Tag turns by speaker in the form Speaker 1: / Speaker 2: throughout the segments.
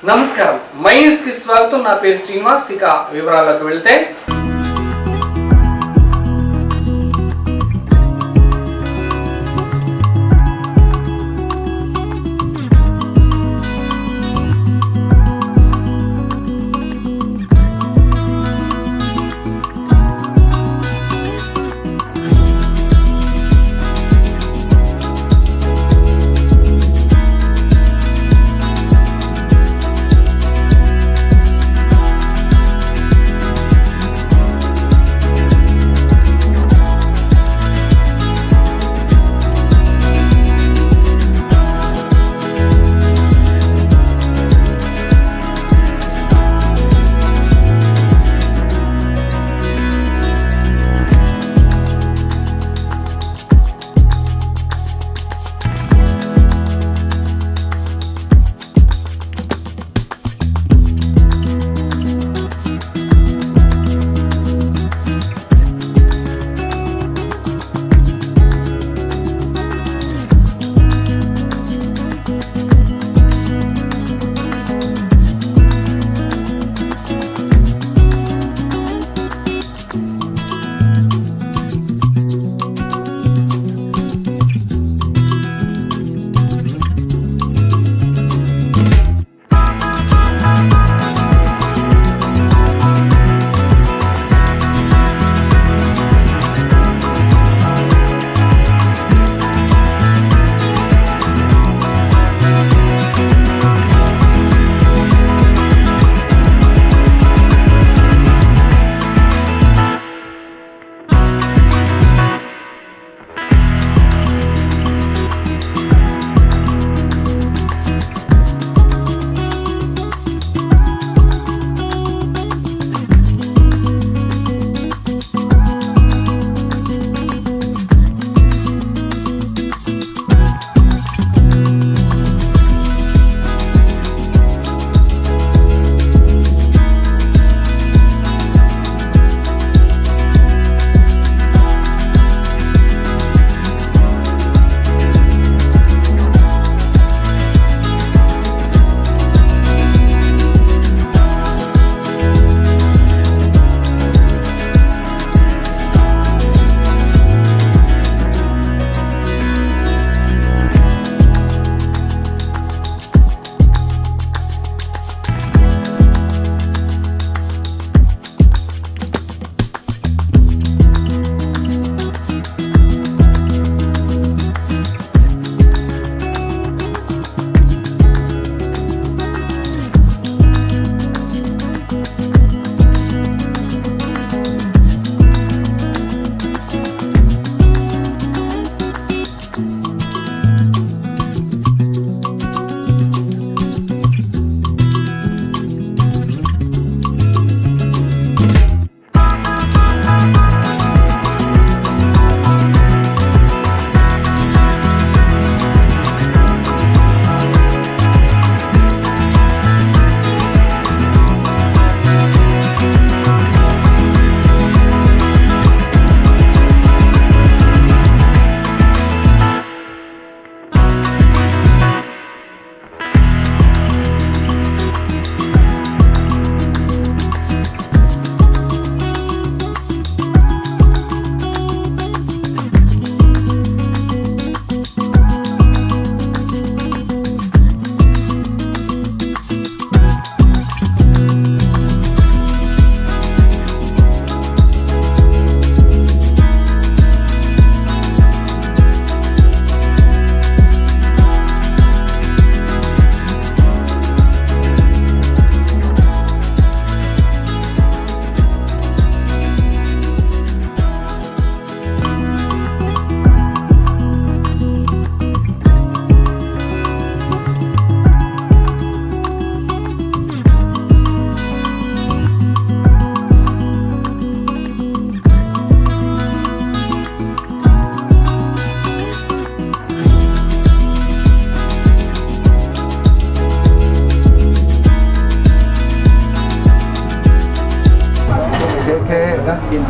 Speaker 1: నమస్కారం, my news కి స్వాగతం. నా పేరు శ్రీనివాస్. ఇక వివరాల్లోకి వెళ్తే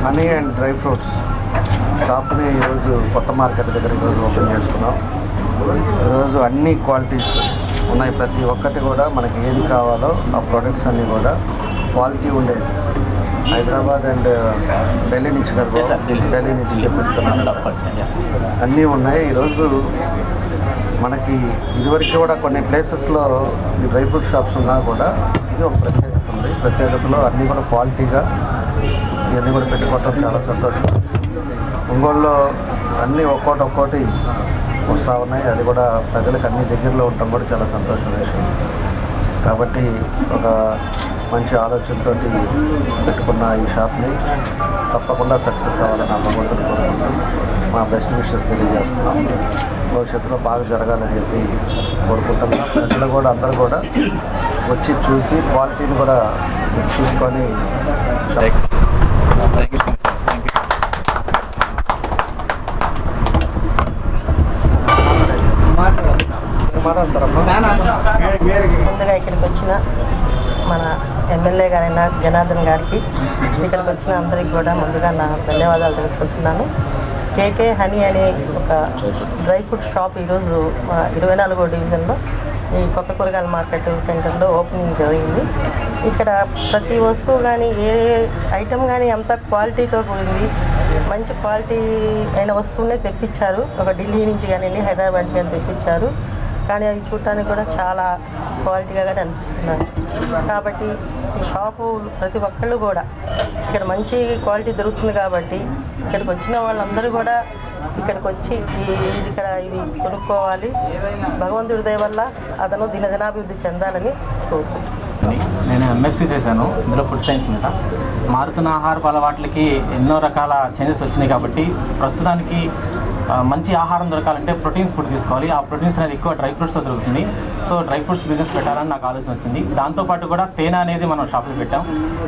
Speaker 2: హనీ అండ్ డ్రై ఫ్రూట్స్ షాప్ని ఈరోజు కొత్త మార్కెట్ దగ్గర ఈరోజు ఓపెన్ చేసుకున్నాం. ఈరోజు అన్ని క్వాలిటీస్ ఉన్నాయి. ప్రతి ఒక్కటి కూడా మనకి ఏది కావాలో ఆ ప్రొడక్ట్స్ అన్నీ కూడా క్వాలిటీ ఉండేది. హైదరాబాద్ అండ్ ఢిల్లీ నుంచి కదా, ఢిల్లీ నుంచి తెప్పిస్తున్నాను. అన్నీ ఉన్నాయి. ఈరోజు మనకి ఇదివరకు కూడా కొన్ని ప్లేసెస్లో ఈ డ్రై ఫ్రూట్ షాప్స్ ఉన్నా కూడా ఇది ఒక ప్రత్యేకత ఉంది. ప్రత్యేకతలో అన్నీ కూడా క్వాలిటీగా ఇవన్నీ కూడా పెట్టుకోవటం చాలా సంతోషం. ఒంగోలులో అన్నీ ఒక్కోటి వస్తూ ఉన్నాయి. అది కూడా ప్రజలకు అన్ని దగ్గరలో ఉండటం కూడా చాలా సంతోషం విషయం. కాబట్టి ఒక మంచి ఆలోచనతో పెట్టుకున్న ఈ షాప్ని తప్పకుండా సక్సెస్ అవ్వాలని భగవంతుని కోరుకుంటాం. మా బెస్ట్ విషెస్ తెలియజేస్తున్నాం. భవిష్యత్తులో బాగా జరగాలని చెప్పి కోరుకుంటున్నాం. ప్రజలు కూడా అందరూ కూడా వచ్చి చూసి క్వాలిటీని కూడా చూసుకొని
Speaker 3: ముందుగా ఇక్కడికి వచ్చిన మన ఎమ్మెల్యే గారైన జనార్దన్ గారికి, ఇక్కడికి వచ్చిన అందరికి కూడా ముందుగా నా ధన్యవాదాలు తెలుపుకుంటున్నాను. కేకే హనీ అనే ఒక డ్రై ఫ్రూట్ షాప్ ఈరోజు 24వ డివిజన్లో ఈ కొత్త కూరగాయల మార్కెట్ సెంటర్లో ఓపెనింగ్ జరిగింది. ఇక్కడ ప్రతి వస్తువు కానీ ఏ ఐటెం కానీ అంత క్వాలిటీతో కూడింది. మంచి క్వాలిటీ అయిన వస్తువునే తెప్పించారు. ఒక ఢిల్లీ నుంచి కానివ్వండి, హైదరాబాద్ నుంచి కానీ తెప్పించారు. కానీ అవి చూడటానికి కూడా చాలా క్వాలిటీగా కానీ అనిపిస్తున్నాయి. కాబట్టి ఈ షాపు ప్రతి ఒక్కళ్ళు కూడా ఇక్కడ మంచి క్వాలిటీ దొరుకుతుంది. కాబట్టి ఇక్కడికి వచ్చిన వాళ్ళందరూ కూడా ఇక్కడికి వచ్చి ఇక్కడ ఇవి కొనుక్కోవాలి. భగవంతుడి దయ వల్ల అతను దినదినాభివృద్ధి చెందాలని కోరుకుంటున్నాను.
Speaker 4: నేను ఎంఎస్సీ చేశాను ఇందులో ఫుడ్ సైన్స్ మీద. మారుతున్న ఆహారపు అలవాట్లకి ఎన్నో రకాల చేంజెస్ వచ్చినాయి. కాబట్టి ప్రస్తుతానికి మంచి ఆహారం దొరకాలంటే ప్రోటీన్స్ ఫుడ్ తీసుకోవాలి. ఆ ప్రోటీన్స్ అనేది ఎక్కువ డ్రై ఫ్రూట్స్తో దొరుకుతుంది. సో డ్రై ఫ్రూట్స్ బిజినెస్ పెట్టాలని నాకు ఆలోచన వచ్చింది. దాంతోపాటు కూడా తేనె అనేది మనం షాప్లో పెట్టాం.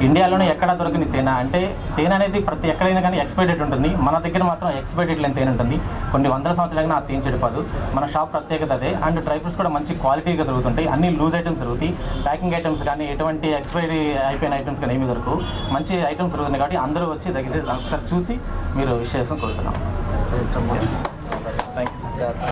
Speaker 4: ఇండియాలోనే ఎక్కడా దొరకని తేనె. అంటే తేనె అనేది ప్రతి ఎక్కడైనా కానీ ఎక్స్పైరీ డేట్ ఉంటుంది. మన దగ్గర మాత్రం ఎక్స్పైరీ డేట్ లేని తేనె ఉంటుంది. కొన్ని వందల సంవత్సరాలైనా ఆ తేనె చెడిపోదు. మన షాప్ ప్రత్యేకత అదే. అండ్ డ్రై ఫ్రూట్స్ కూడా మంచి క్వాలిటీగా దొరుకుతుంటాయి. అన్ని లూజ్ ఐటమ్స్ దొరుకుతాయి. ప్యాకింగ్ ఐటమ్స్ కానీ ఎటువంటి ఎక్స్పైరీ అయిపోయిన ఐటమ్స్ కానీ ఏమీ దొరకవు. మంచి ఐటమ్స్ దొరుకుతున్నాయి. కాబట్టి అందరూ వచ్చి దగ్గర ఒకసారి చూసి మీరు విషయం కోరుతున్నాం. Thank you sir.